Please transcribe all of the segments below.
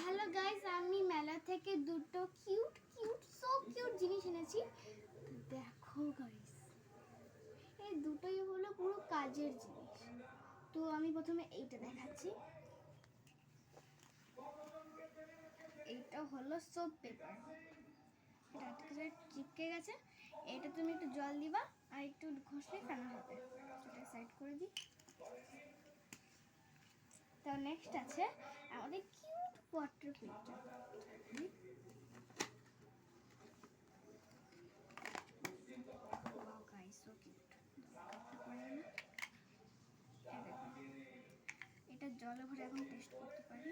Hello guys, আমি মেলা থেকে দুটো কিউট জিনিস এনেছি। দেখো গাইস, এই দুটোই হলো পুরো কাজের জিনিস। তো আমি প্রথমে এইটা দেখাচ্ছি। এইটা হলো সোপ পেপার। এটা আটকে চিপকে গেছে। এটা তুমি একটু জল দিবা আর একটু ঘষলে ফেনা হবে। এটা সাইড করে দিই। তো নেক্সট আছে আমাদের cute water filter. Wow guys, so cute. এটা জলে ভরে এখন টেস্ট করতে পারি।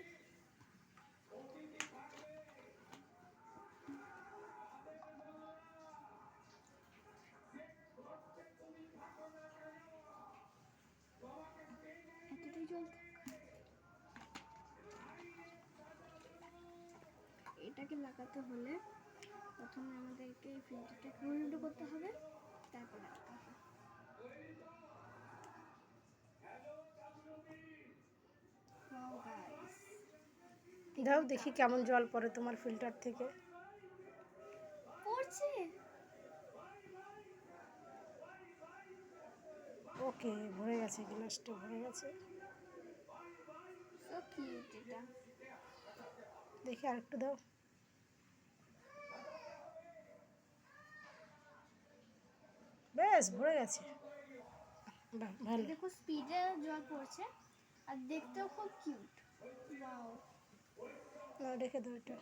এতটাই জল থাক। এটাকে লাগাতে হলে প্রথমে আমাদেরকে এই ফিল্টারটাকে উল্টো করতে হবে, তারপর লাগাতে হবে। Wow guys, দাও দেখি কেমন জল পড়ে তোমার ফিল্টার থেকে। পড়ছে। ওকে, ভরে গেছে, গ্লাসটা ভরে গেছে। সো কিউট এটা। দেখি আরেকটু দাও। বেশ ভরে গেছে। বাহ, ভালো। দেখো স্পিডে জল পড়ছে আর দেখতেও খুব কিউট। ওয়াও, না রেখে দাও এটা।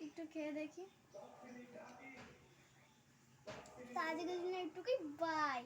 একটু খেয়ে দেখি। তো আজকের জন্য একটুকুই, বাই।